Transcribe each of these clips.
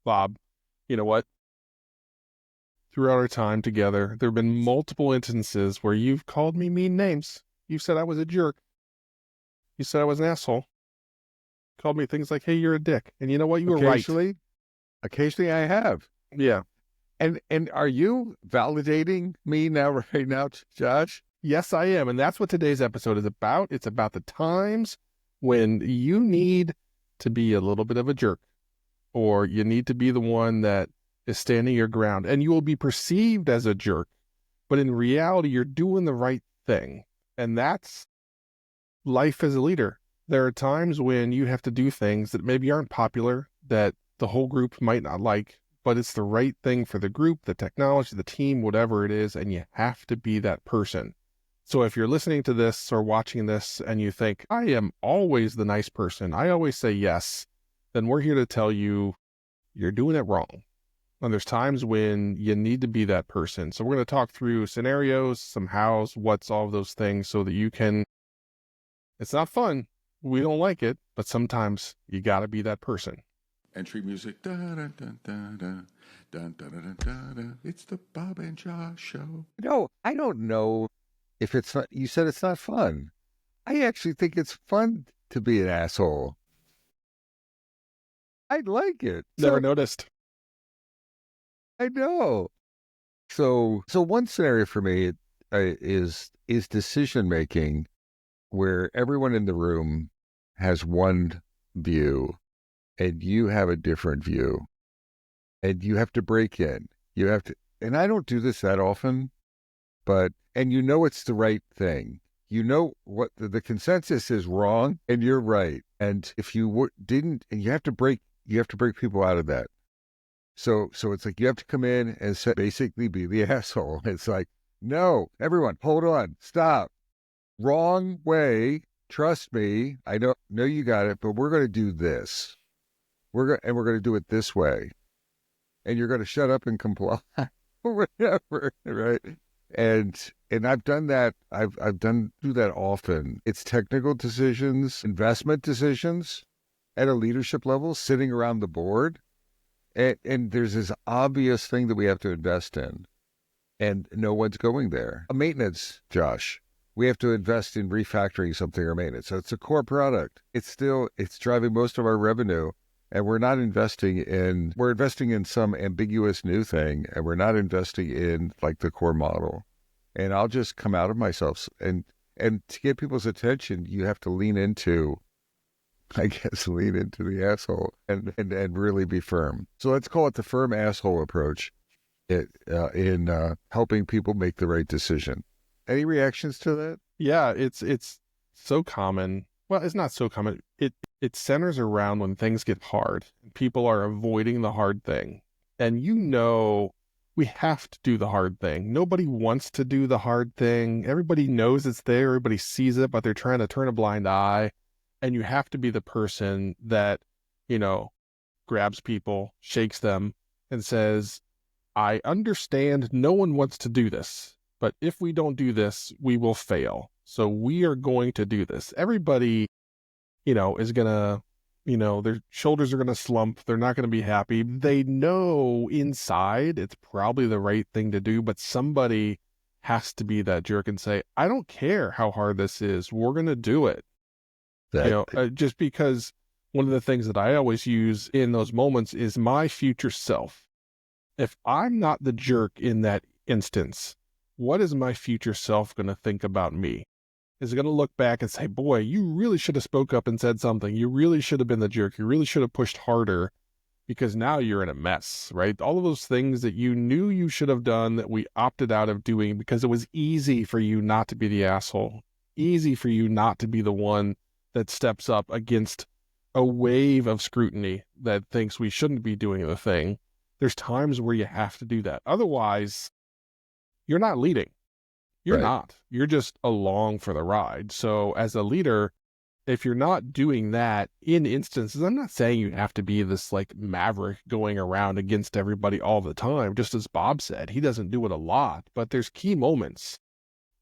Bob, you know what? Throughout our time together, there have been multiple instances where you've called me mean names. You said I was a jerk. You said I was an asshole. Called me things like, hey, you're a dick. And you know what? You were right. Occasionally I have. Yeah. And are you validating me now, right now, Josh? Yes, I am. And that's what today's episode is about. It's about the times when you need to be a little bit of a jerk, or you need to be the one that is standing your ground, and you will be perceived as a jerk, but in reality, you're doing the right thing. And that's life as a leader. There are times when you have to do things that maybe aren't popular, that the whole group might not like, but it's the right thing for the group, the technology, the team, whatever it is, and you have to be that person. So if you're listening to this or watching this and you think, I am always the nice person, I always say yes, then we're here to tell you you're doing it wrong. And there's times when you need to be that person. So we're going to talk through scenarios, some hows, what's, all of those things so that you can, it's not fun. We don't like it, but sometimes you got to be that person. Entry music. Da, da, da, da, da. Dun, da, da, da, da, da. It's the Bob and Josh show. No, I don't know if it's not, you said it's not fun. I actually think it's fun to be an asshole. I like it. Never noticed. I know. So one scenario for me is decision making, where everyone in the room has one view, and you have a different view, and you have to break in. You have to, and I don't do this that often, and you know it's the right thing. You know what the consensus is wrong, and you're right. And if you didn't, and you have to break people out of that. So it's like you have to come in and basically be the asshole. It's like, no, everyone, hold on, stop. Wrong way. Trust me. I know you got it, but we're going to do this. We're going to do it this way. And you're going to shut up and comply or whatever, right? And I've done that. I've do that often. It's technical decisions, investment decisions at a leadership level, sitting around the board. And there's this obvious thing that we have to invest in, and no one's going there. A maintenance, Josh. We have to invest in refactoring something or maintenance. So it's a core product. It's driving most of our revenue, and we're investing in some ambiguous new thing, and we're not investing in like the core model. And I'll just come out of myself. And to get people's attention, you have to lean into the asshole and really be firm. So let's call it the firm asshole approach in helping people make the right decision. Any reactions to that? Yeah, it's so common. Well, it's not so common. It centers around when things get hard. People are avoiding the hard thing. And we have to do the hard thing. Nobody wants to do the hard thing. Everybody knows it's there. Everybody sees it, but they're trying to turn a blind eye. And you have to be the person that, grabs people, shakes them, and says, I understand no one wants to do this, but if we don't do this, we will fail. So we are going to do this. Everybody, is going to, their shoulders are going to slump. They're not going to be happy. They know inside it's probably the right thing to do, but somebody has to be that jerk and say, I don't care how hard this is. We're going to do it. Just because one of the things that I always use in those moments is my future self. If I'm not the jerk in that instance, what is my future self going to think about me? Is it going to look back and say, boy, you really should have spoke up and said something. You really should have been the jerk. You really should have pushed harder, because now you're in a mess, right? All of those things that you knew you should have done that we opted out of doing because it was easy for you not to be the asshole, easy for you not to be the one that steps up against a wave of scrutiny that thinks we shouldn't be doing the thing. There's times where you have to do that. Otherwise, you're not leading. You're not. You're just along for the ride. So as a leader, if you're not doing that in instances, I'm not saying you have to be this like maverick going around against everybody all the time. Just as Bob said, he doesn't do it a lot, but there's key moments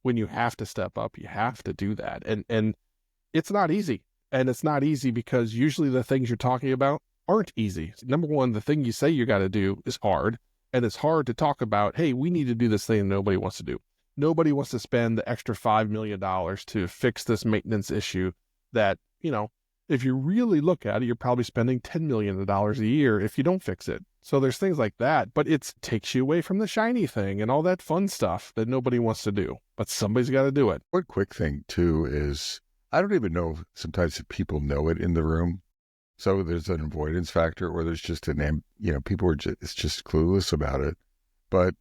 when you have to step up. You have to do that. And it's not easy. And it's not easy because usually the things you're talking about aren't easy. Number one, the thing you say you got to do is hard. And it's hard to talk about, hey, we need to do this thing nobody wants to do. Nobody wants to spend the extra $5 million to fix this maintenance issue that, if you really look at it, you're probably spending $10 million a year if you don't fix it. So there's things like that, but it takes you away from the shiny thing and all that fun stuff that nobody wants to do, but somebody's got to do it. One quick thing too is, I don't even know sometimes if people know it in the room. So there's an avoidance factor, or there's just people are it's just clueless about it. But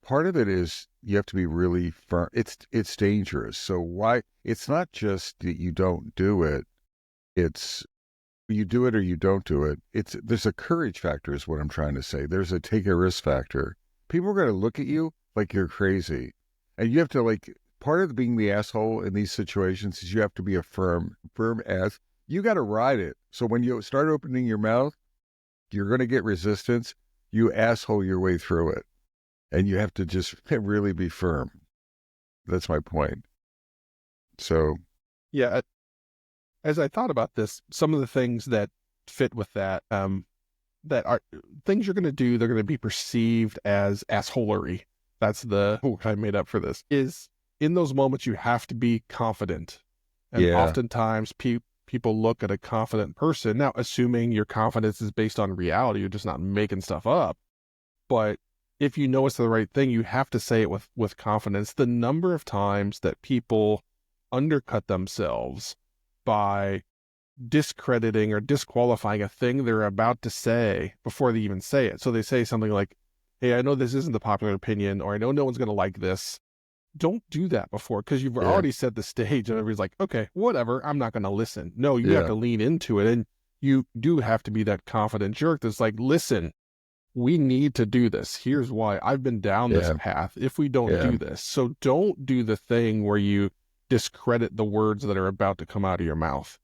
part of it is you have to be really firm. It's dangerous. So why? It's not just that you don't do it. It's you do it or you don't do it. There's a courage factor is what I'm trying to say. There's a take a risk factor. People are going to look at you like you're crazy, and you have to part of being the asshole in these situations is you have to be a firm ass. You got to ride it. So when you start opening your mouth, you're going to get resistance. You asshole your way through it. And you have to just really be firm. That's my point. So. Yeah. As I thought about this, some of the things that fit with that, that are things you're going to do, they're going to be perceived as assholery. That's the word I made up for this. Is in those moments you have to be confident. And oftentimes people look at a confident person, now assuming your confidence is based on reality, you're just not making stuff up. But if you know it's the right thing, you have to say it with confidence. The number of times that people undercut themselves by discrediting or disqualifying a thing they're about to say before they even say it. So they say something like, hey, I know this isn't the popular opinion, or I know no one's going to like this. Don't do that before, because you've already set the stage and everybody's like, okay, whatever, I'm not going to listen. No, you have to lean into it, and you do have to be that confident jerk that's like, listen, we need to do this. Here's why. I've been down this path if we don't do this. So don't do the thing where you discredit the words that are about to come out of your mouth.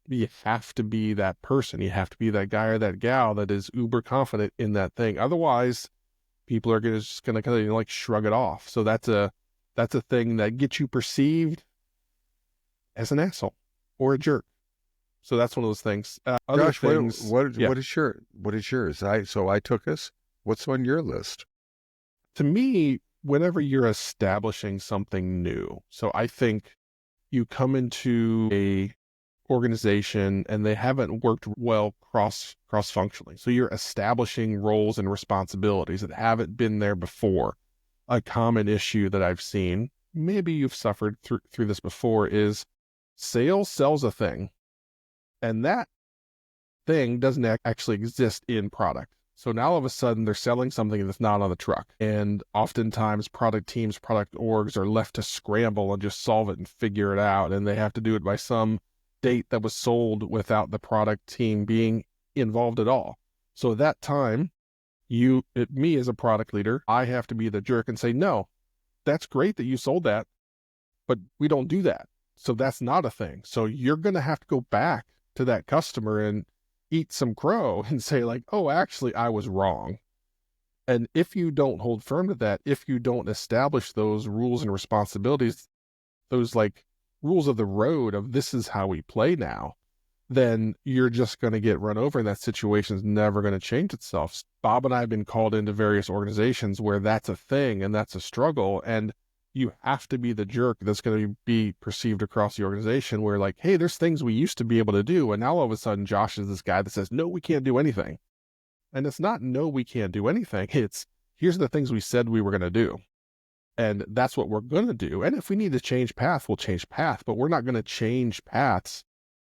You have to be that person. You have to be that guy or that gal that is uber confident in that thing. Otherwise, people are just going to kind of shrug it off. So that's a thing that gets you perceived as an asshole or a jerk. So that's one of those things. Other Josh, things, what is yours? I took us. What's on your list? To me, whenever you're establishing something new, so I think you come into a organization and they haven't worked well cross-functionally. So you're establishing roles and responsibilities that haven't been there before. A common issue that I've seen, maybe you've suffered through this before, is sales sells a thing, and that thing doesn't actually exist in product. So now all of a sudden they're selling something that's not on the truck. And oftentimes product teams, product orgs are left to scramble and just solve it and figure it out. And they have to do it by some date that was sold without the product team being involved at all. So at that time, me as a product leader, I have to be the jerk and say, no, that's great that you sold that, but we don't do that. So that's not a thing. So you're going to have to go back to that customer and eat some crow and say oh, actually I was wrong. And if you don't hold firm to that, if you don't establish those rules and responsibilities, those rules of the road of this is how we play now, then you're just going to get run over, and that situation's never going to change itself. Bob and I have been called into various organizations where that's a thing and that's a struggle, and you have to be the jerk that's going to be perceived across the organization where hey, there's things we used to be able to do, and now all of a sudden Josh is this guy that says, no, we can't do anything. And it's not no, we can't do anything. It's here's the things we said we were going to do. And that's what we're going to do. And if we need to change path, we'll change path, but we're not going to change paths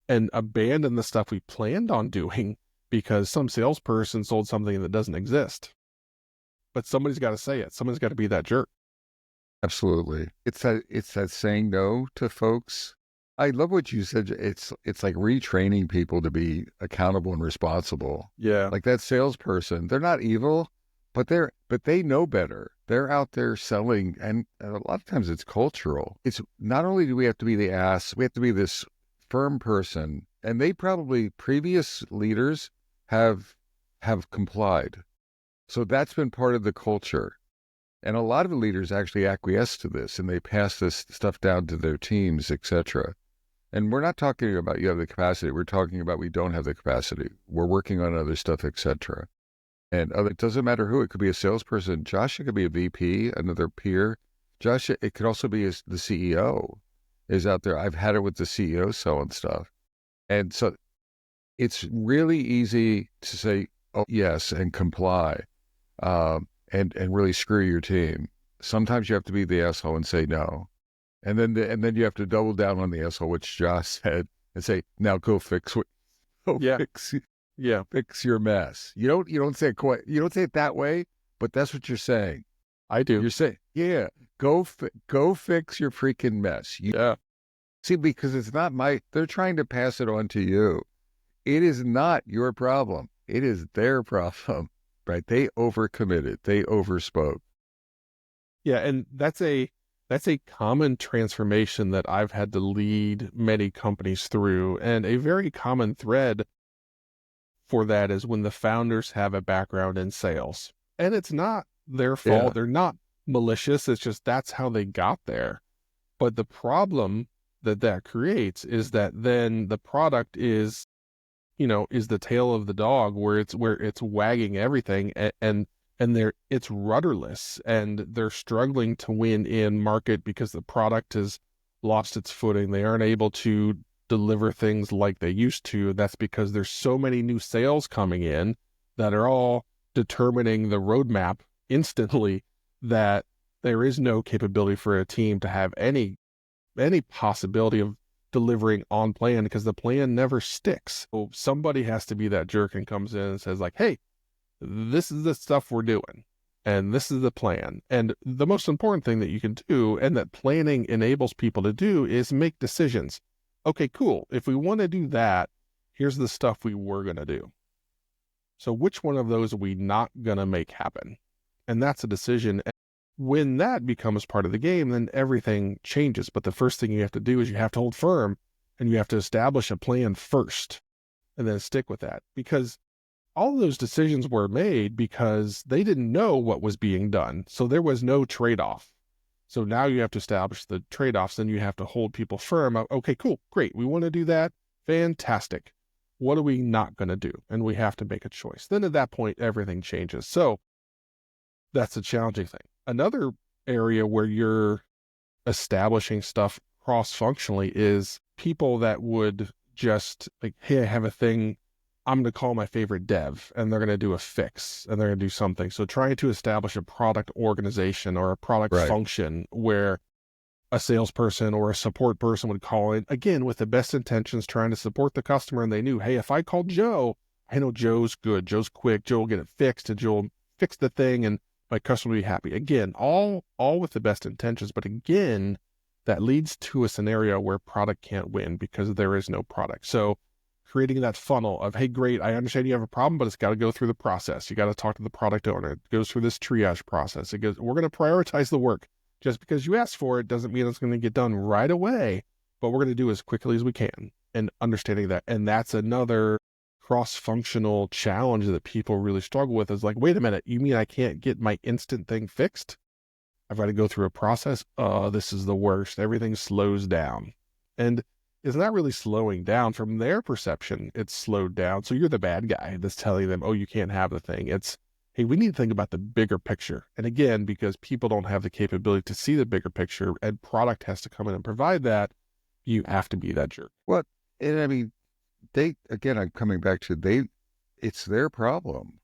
and abandon the stuff we planned on doing because some salesperson sold something that doesn't exist. But somebody's got to say it. Somebody's got to be that jerk. Absolutely. It's that saying no to folks. I love what you said. It's like retraining people to be accountable and responsible. Yeah. Like that salesperson, they're not evil, but they know better. They're out there selling, and a lot of times it's cultural. It's not only do we have to be the ass, we have to be this firm person, and they probably previous leaders have complied. So that's been part of the culture. And a lot of the leaders actually acquiesce to this, and they pass this stuff down to their teams, etc. And we're not talking about you have the capacity. We're talking about we don't have the capacity. We're working on other stuff, etc. And it doesn't matter who. It could be a salesperson. Josh, it could be a VP, another peer. Josh, it could also be the CEO is out there. I've had it with the CEO selling stuff. And so it's really easy to say, oh, yes, and comply, and really screw your team. Sometimes you have to be the asshole and say no. And then you have to double down on the asshole, which Josh said, and say, now go fix fix your mess. You don't say it that way, but that's what you're saying. I do. You're saying, yeah, go fix your freaking mess. See, because it's not they're trying to pass it on to you. It is not your problem. It is their problem, right? They overcommitted. They overspoke. Yeah, and that's a common transformation that I've had to lead many companies through. And a very common thread for that is when the founders have a background in sales. And it's not their fault. Yeah. They're not malicious. It's just that's how they got there. But the problem that creates is that then the product is the tail of the dog where it's wagging everything and it's rudderless and they're struggling to win in market because the product has lost its footing. They aren't able to deliver things like they used to. That's because there's so many new sales coming in that are all determining the roadmap instantly that there is no capability for a team to have any possibility of delivering on plan because the plan never sticks. So somebody has to be that jerk and comes in and says like, hey, this is the stuff we're doing and this is the plan. And the most important thing that you can do and that planning enables people to do is make decisions. Okay, cool. If we want to do that, here's the stuff we were going to do. So which one of those are we not going to make happen? And that's a decision. When that becomes part of the game, then everything changes. But the first thing you have to do is you have to hold firm and you have to establish a plan first and then stick with that, because all of those decisions were made because they didn't know what was being done. So there was no trade-off. So now you have to establish the trade-offs and you have to hold people firm. Okay, cool, great. We want to do that. Fantastic. What are we not going to do? And we have to make a choice. Then at that point, everything changes. So that's a challenging thing. Another area where you're establishing stuff cross-functionally is people that would just like, hey, I have a thing. I'm going to call my favorite dev and they're going to do a fix and they're going to do something. So trying to establish a product organization or a product function where a salesperson or a support person would call in, again, with the best intentions, trying to support the customer. And they knew, hey, if I call Joe, I know Joe's good. Joe's quick. Joe will get it fixed and Joe will fix the thing and my customer will be happy. Again, all with the best intentions. But again, that leads to a scenario where product can't win because there is no product. So creating that funnel of, hey, great, I understand you have a problem, but it's got to go through the process. You got to talk to the product owner. It goes through this triage process. It goes, we're going to prioritize the work. Just because you asked for it doesn't mean it's going to get done right away, but we're going to do as quickly as we can, and understanding that. And that's another cross-functional challenge that people really struggle with is like, wait a minute, you mean I can't get my instant thing fixed? I've got to go through a process. This is the worst. Everything slows down. And it's not really slowing down from their perception. It's slowed down. So you're the bad guy that's telling them, oh, you can't have the thing. It's, hey, we need to think about the bigger picture. And again, because people don't have the capability to see the bigger picture and product has to come in and provide that, you have to be that jerk. Well, and I mean, I'm coming back to it's their problem.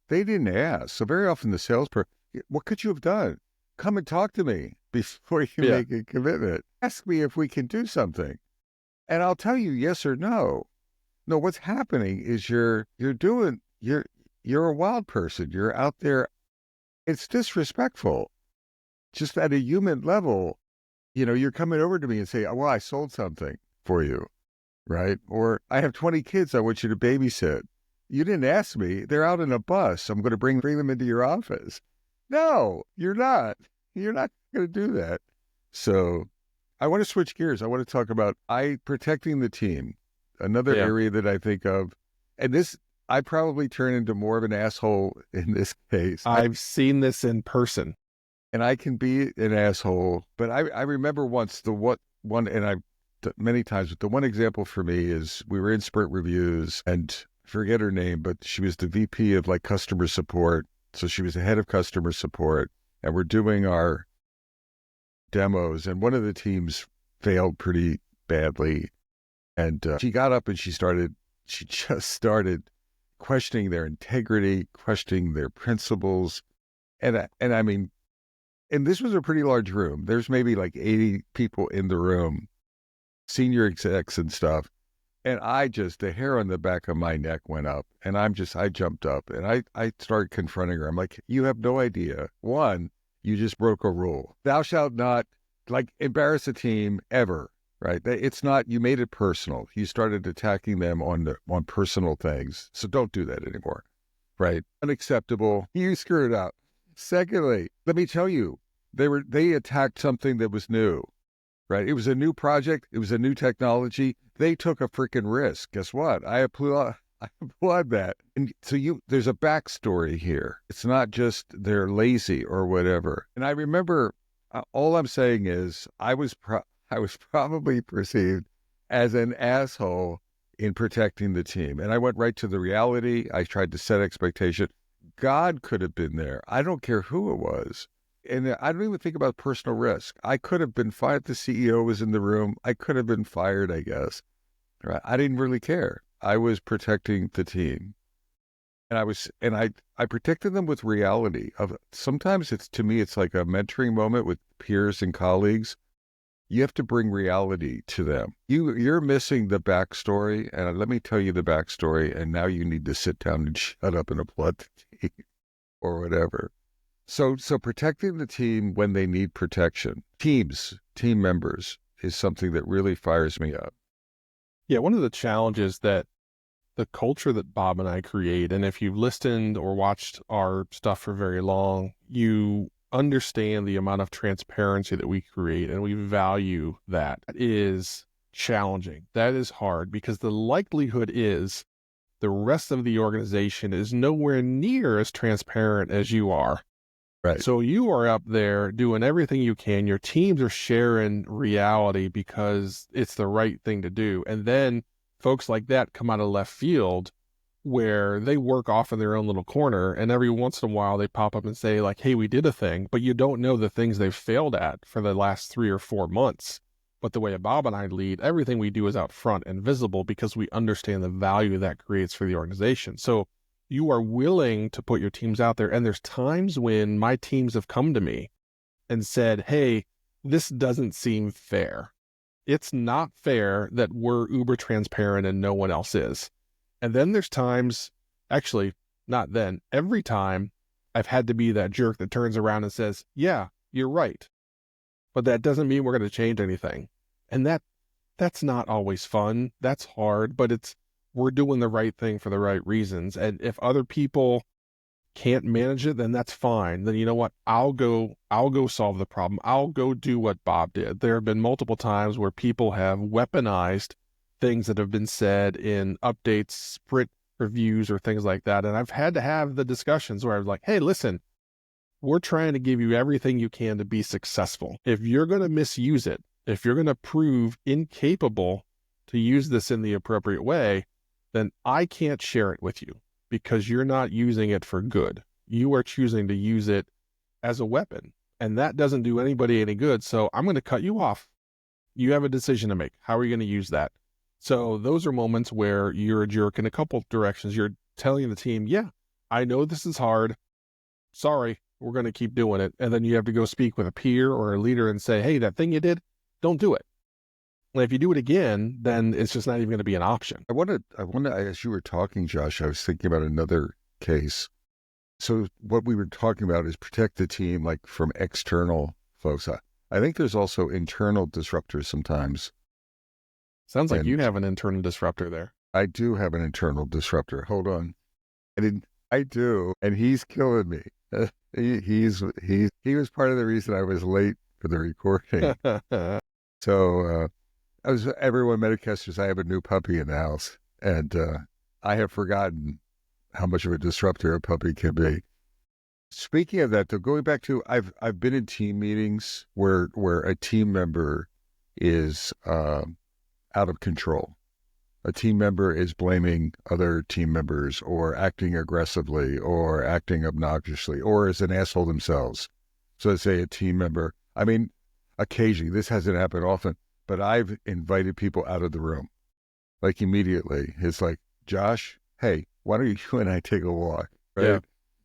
They didn't ask. So very often the salesperson, what could you have done? Come and talk to me before you make a commitment. Ask me if we can do something. And I'll tell you yes or no. No, what's happening is you're a wild person. You're out there. It's disrespectful. Just at a human level, you're coming over to me and say, oh, well, I sold something for you, right? Or I have 20 kids I want you to babysit. You didn't ask me. They're out in a bus. I'm going to bring them into your office. No, you're not. You're not going to do that. So I want to switch gears. I want to talk about protecting the team. Another area that I think of, and this, I probably turn into more of an asshole in this case. I've seen this in person. And I can be an asshole, but I remember once and many times, but the one example for me is we were in sprint reviews, and I forget her name, but she was the VP of like customer support. So she was the head of customer support, and we're doing our demos, and one of the teams failed pretty badly. And she got up and she just started questioning their integrity, questioning their principles. And I mean, and this was a pretty large room. There's maybe like 80 people in the room, senior execs and stuff. And the hair on the back of my neck went up, and I jumped up and I started confronting her. I'm like, you have no idea. One, you just broke a rule. Thou shalt not like embarrass a team ever, right? It's not, you made it personal. You started attacking them on personal things. So don't do that anymore, right? Unacceptable. You screwed up. Secondly, let me tell you, they attacked something that was new. Right. It was a new project. It was a new technology. They took a freaking risk. Guess what? I applaud that. And so there's a backstory here. It's not just they're lazy or whatever. And I remember, all I'm saying is I was probably perceived as an asshole in protecting the team. And I went right to the reality. I tried to set expectation. God could have been there. I don't care who it was. And I don't even think about personal risk. I could have been fired. The CEO was in the room. I could have been fired, I guess. Right? I didn't really care. I was protecting the team. And I protected them with reality. Sometimes to me, it's like a mentoring moment with peers and colleagues. You have to bring reality to them. You're missing the backstory. And let me tell you the backstory. And now you need to sit down and shut up and applaud the team or whatever. So protecting the team when they need protection, team members, is something that really fires me up. Yeah, one of the challenges that the culture that Bob and I create, and if you've listened or watched our stuff for very long, you understand the amount of transparency that we create, and we value that. That is challenging. That is hard, because the likelihood is the rest of the organization is nowhere near as transparent as you are. Right. So you are up there doing everything you can. Your teams are sharing reality because it's the right thing to do. And then folks like that come out of left field where they work off in their own little corner. And every once in a while they pop up and say like, hey, we did a thing, but you don't know the things they've failed at for the last 3 or 4 months. But the way Bob and I lead, everything we do is out front and visible because we understand the value that creates for the organization. So you are willing to put your teams out there. And there's times when my teams have come to me and said, hey, this doesn't seem fair. It's not fair that we're uber transparent and no one else is. And then there's times, actually, not then, every time I've had to be that jerk that turns around and says, yeah, you're right. But that doesn't mean we're going to change anything. And that's not always fun. That's hard, but we're doing the right thing for the right reasons. And if other people can't manage it, then that's fine. Then you know what? I'll go solve the problem. I'll go do what Bob did. There have been multiple times where people have weaponized things that have been said in updates, sprint reviews, or things like that. And I've had to have the discussions where I was like, hey, listen, we're trying to give you everything you can to be successful. If you're going to misuse it, if you're going to prove incapable to use this in the appropriate way, then I can't share it with you because you're not using it for good. You are choosing to use it as a weapon, and that doesn't do anybody any good. So I'm going to cut you off. You have a decision to make. How are you going to use that? So those are moments where you're a jerk in a couple directions. You're telling the team, yeah, I know this is hard. Sorry, we're going to keep doing it. And then you have to go speak with a peer or a leader and say, hey, that thing you did, don't do it. And if you do it again, then it's just not even going to be an option. I want to, as you were talking, Josh, I was thinking about another case. So what we were talking about is protect the team, like from external folks. I think there's also internal disruptors sometimes. Sounds like you have an internal disruptor there. I do have an internal disruptor. Hold on. I do. And he's killing me. He was part of the reason I was late for the recording. So, everyone Metacasters, I have a new puppy in the house, and I have forgotten how much of a disruptor a puppy can be. Speaking of that, though, going back to, I've been in team meetings where a team member is out of control. A team member is blaming other team members or acting aggressively or acting obnoxiously or is an asshole themselves. So say a team member, I mean, occasionally, this hasn't happened often, but I've invited people out of the room, like immediately. It's like, Josh, hey, why don't you and I take a walk, right? Yeah.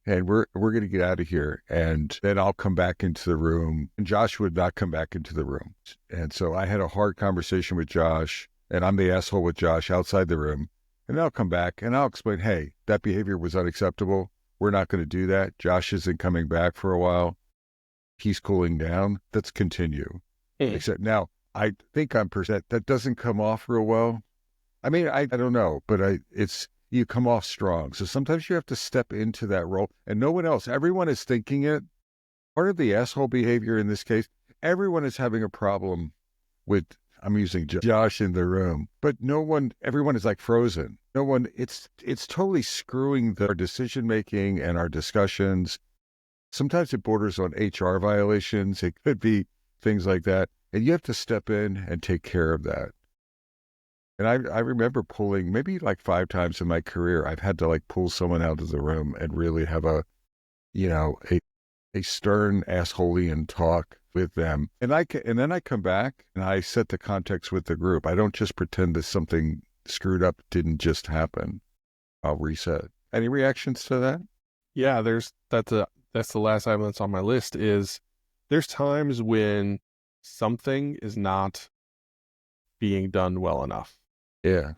And we're going to get out of here. And then I'll come back into the room. And Josh would not come back into the room. And so I had a hard conversation with Josh, and I'm the asshole with Josh outside the room. And I'll come back and I'll explain, hey, that behavior was unacceptable. We're not going to do that. Josh isn't coming back for a while. He's cooling down. Let's continue. Except now, I think that doesn't come off real well. I mean, I don't know, but you come off strong. So sometimes you have to step into that role and no one else, everyone is thinking it. Part of the asshole behavior in this case, everyone is having a problem with, I'm using Josh in the room, but everyone is like frozen. No one, it's totally screwing our decision-making and our discussions. Sometimes it borders on HR violations. It could be things like that. And you have to step in and take care of that. And I remember pulling maybe like 5 times in my career, I've had to like pull someone out of the room and really have a stern assholeian talk with them. And then I come back and I set the context with the group. I don't just pretend that something screwed up didn't just happen. I'll reset. Any reactions to that? Yeah, that's the last item that's on my list is there's times when something is not being done well enough. Yeah.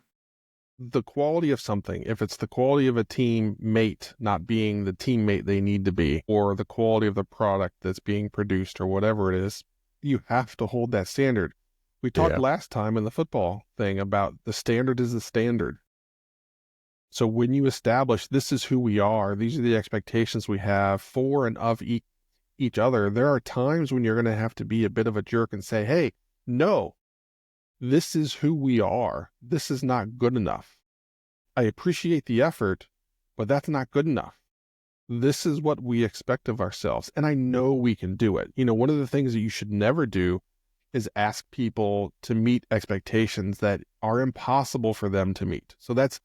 The quality of something, if it's the quality of a teammate not being the teammate they need to be, or the quality of the product that's being produced or whatever it is, you have to hold that standard. We talked last time in the football thing about the standard is the standard. So when you establish this is who we are, these are the expectations we have for and of each other, there are times when you're going to have to be a bit of a jerk and say, hey, no, this is who we are. This is not good enough. I appreciate the effort, but that's not good enough. This is what we expect of ourselves. And I know we can do it. One of the things that you should never do is ask people to meet expectations that are impossible for them to meet. So that's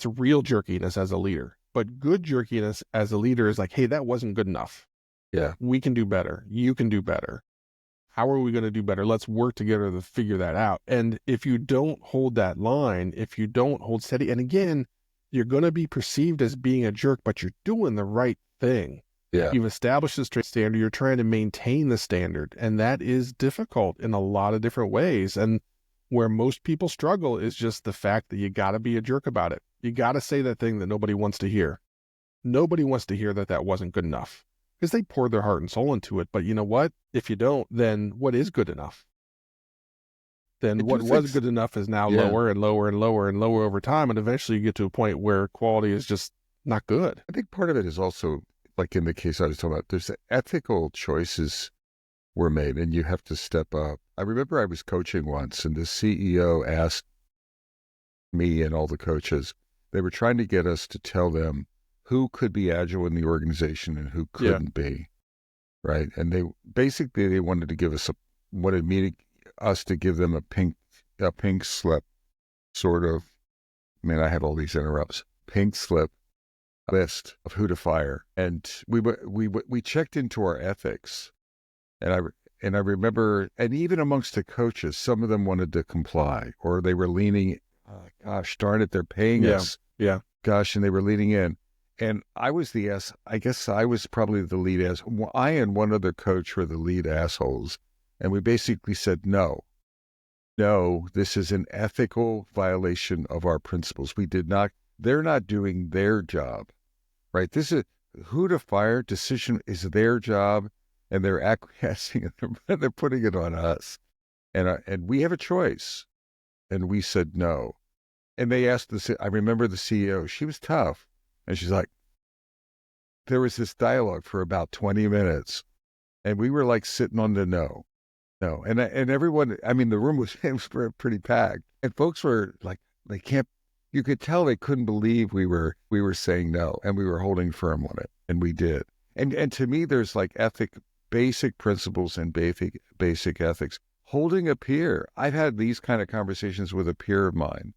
real jerkiness as a leader. But good jerkiness as a leader is like, hey, that wasn't good enough. Yeah. We can do better. You can do better. How are we going to do better? Let's work together to figure that out. And if you don't hold that line, if you don't hold steady, and again, you're going to be perceived as being a jerk, but you're doing the right thing. Yeah. You've established a straight standard. You're trying to maintain the standard. And that is difficult in a lot of different ways. And where most people struggle is just the fact that you got to be a jerk about it. You got to say that thing that nobody wants to hear. Nobody wants to hear that wasn't good enough because they poured their heart and soul into it. But you know what? If you don't, then what is good enough? Then what was good enough is now lower and lower and lower and lower over time. And eventually you get to a point where quality is just not good. I think part of it is also, like in the case I was talking about, there's ethical choices were made and you have to step up. I remember I was coaching once and the CEO asked me and all the coaches, they were trying to get us to tell them who could be agile in the organization and who couldn't be, right? And they wanted to give us us to give them a pink slip, sort of. I mean, I have all these interrupts. Pink slip list of who to fire, and we checked into our ethics, and I remember, and even amongst the coaches, some of them wanted to comply, or they were leaning. Gosh darn it, they're paying us. Yeah. Gosh, and they were leaning in. And I guess I was probably the lead ass. I and one other coach were the lead assholes. And we basically said, no, this is an ethical violation of our principles. They're not doing their job, right? This is who to fire. Decision is their job. And they're acquiescing and they're putting it on us. And we have a choice. And we said no. And they asked I remember the CEO, she was tough. And she's like, there was this dialogue for about 20 minutes. And we were like sitting on the no. And everyone, I mean, the room was pretty packed. And folks were like, you could tell they couldn't believe we were saying no. And we were holding firm on it. And we did. And to me, there's like basic principles and basic ethics. holding a peer. I've had these kind of conversations with a peer of mine,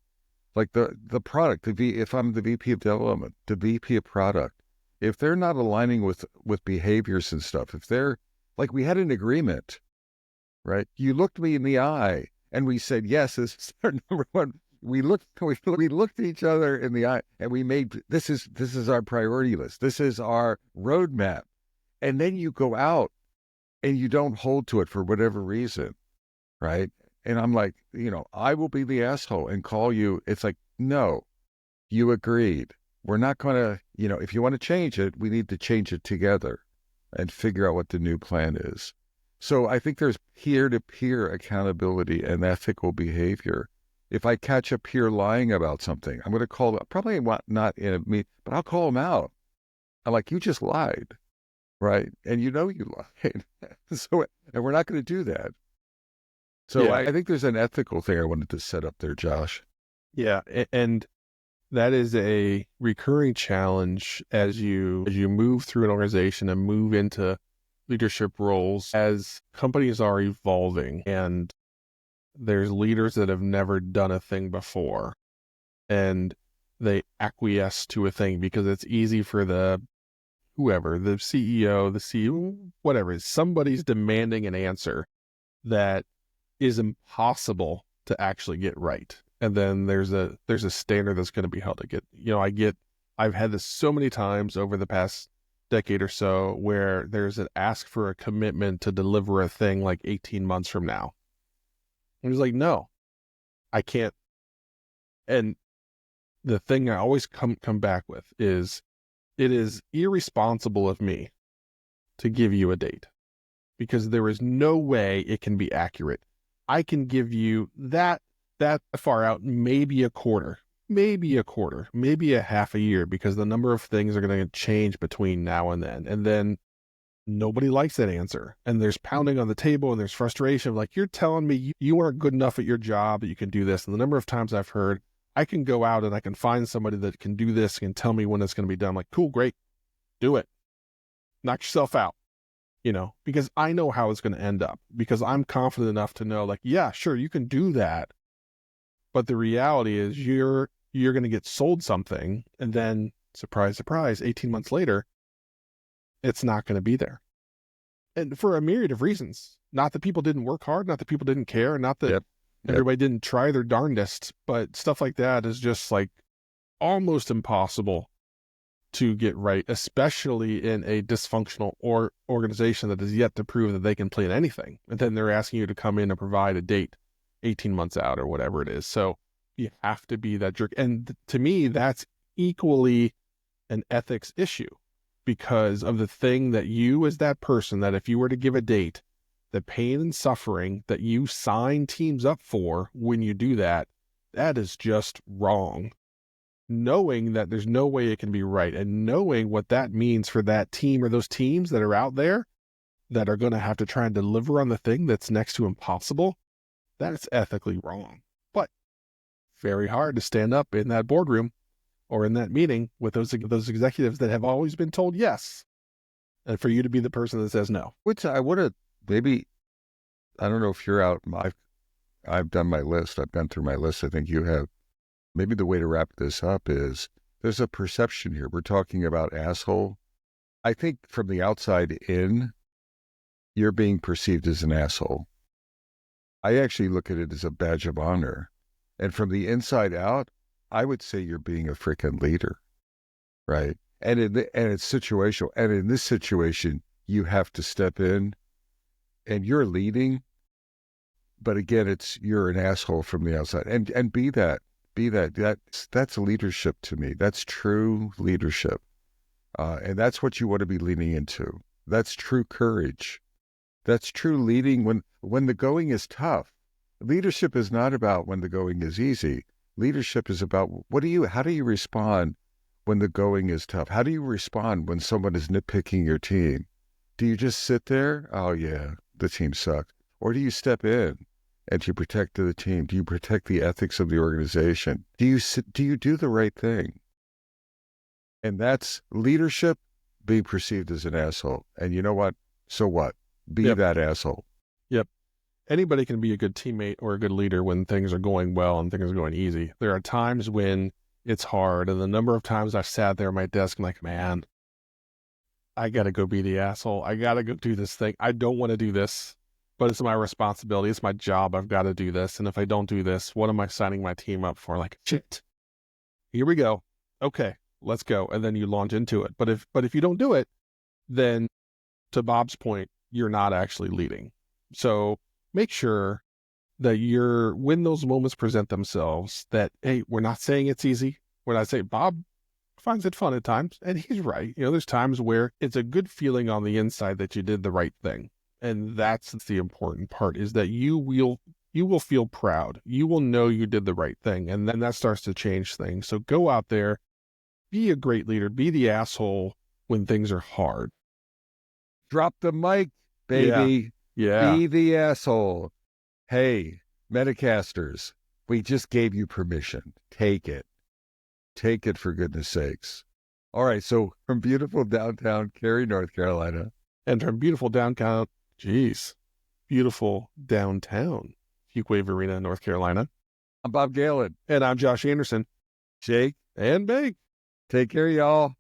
like the product, if I'm the VP of development, the VP of product, if they're not aligning with behaviors and stuff, if they're like, we had an agreement, right? You looked me in the eye and we said, yes, this is our number one. We looked at each other in the eye and we made, this is our priority list. This is our roadmap. And then you go out and you don't hold to it for whatever reason, right? And I'm like, I will be the asshole and call you. It's like, no, you agreed. We're not going to, if you want to change it, we need to change it together and figure out what the new plan is. So I think there's peer-to-peer accountability and ethical behavior. If I catch a peer lying about something, I'm going to call, probably not in a meet, but I'll call them out. I'm like, you just lied, right? And you lied. And we're not going to do that. So Yeah. I think there's an ethical thing I wanted to set up there, Josh. Yeah. And that is a recurring challenge as you move through an organization and move into leadership roles, as companies are evolving and there's leaders that have never done a thing before and they acquiesce to a thing because it's easy for the CEO, whatever, somebody's demanding an answer that is impossible to actually get right. And then there's a standard that's going to be held to get, I've had this so many times over the past decade or so where there's an ask for a commitment to deliver a thing like 18 months from now. And he's like, no, I can't. And the thing I always come back with is, it is irresponsible of me to give you a date because there is no way it can be accurate. I can give you that far out, maybe a quarter, maybe a half a year, because the number of things are going to change between now and then. And then nobody likes that answer. And there's pounding on the table and there's frustration of like, you're telling me you aren't good enough at your job that you can do this. And the number of times I've heard, I can go out and I can find somebody that can do this and tell me when it's going to be done. I'm like, cool, great, do it. Knock yourself out, because I know how it's going to end up, because I'm confident enough to know, like, yeah, sure, you can do that. But the reality is you're going to get sold something, and then surprise, surprise, 18 months later, it's not going to be there. And for a myriad of reasons, not that people didn't work hard, not that people didn't care, not that everybody didn't try their darndest, but stuff like that is just like almost impossible to get right, especially in a dysfunctional organization that is yet to prove that they can plan anything. And then they're asking you to come in and provide a date 18 months out or whatever it is. So you have to be that jerk. And to me, that's equally an ethics issue, because of the thing that you, as that person, that if you were to give a date, the pain and suffering that you sign teams up for when you do that, that is just wrong. Knowing that there's no way it can be right, and knowing what that means for that team or those teams that are out there that are going to have to try and deliver on the thing that's next to impossible, that's ethically wrong. But very hard to stand up in that boardroom or in that meeting with those executives that have always been told yes, and for you to be the person that says no. Which I would have maybe, I don't know if you're out. I've done my list. I've gone through my list. I think you have. Maybe the way to wrap this up is, there's a perception here. We're talking about asshole. I think from the outside in, you're being perceived as an asshole. I actually look at it as a badge of honor. And from the inside out, I would say you're being a freaking leader, right? And it's situational. And in this situation, you have to step in and you're leading. But again, you're an asshole from the outside, and be that. That's leadership to me. That's true leadership. And that's what you want to be leaning into. That's true courage. That's true leading when the going is tough. Leadership is not about when the going is easy. Leadership is about how do you respond when the going is tough? How do you respond when someone is nitpicking your team? Do you just sit there? Oh yeah, the team sucked. Or do you step in? And do you protect the team? Do you protect the ethics of the organization? Do you do the right thing? And that's leadership, being perceived as an asshole. And you know what? So what? Be that asshole. Yep. anybody can be a good teammate or a good leader when things are going well and things are going easy. There are times when it's hard, and the number of times I've sat there at my desk, I'm like, man, I got to go be the asshole. I got to go do this thing. I don't want to do this, but it's my responsibility. It's my job. I've got to do this. And if I don't do this, what am I signing my team up for? Like, shit, here we go. Okay, let's go. And then you launch into it. But if you don't do it, then to Bob's point, you're not actually leading. So make sure that when those moments present themselves, that, hey, we're not saying it's easy. We're not saying Bob finds it fun at times, and he's right. There's times where it's a good feeling on the inside that you did the right thing. And that's the important part, is that you will feel proud. You will know you did the right thing. And then that starts to change things. So go out there, be a great leader, be the asshole when things are hard. Drop the mic, baby. Yeah. Be the asshole. Hey, Metacasters, we just gave you permission. Take it. Take it, for goodness sakes. All right, so from beautiful downtown Cary, North Carolina. And from beautiful downtown, beautiful downtown Fuquay Arena, North Carolina. I'm Bob Galen. And I'm Josh Anderson. Jake And Meg. Take care, y'all.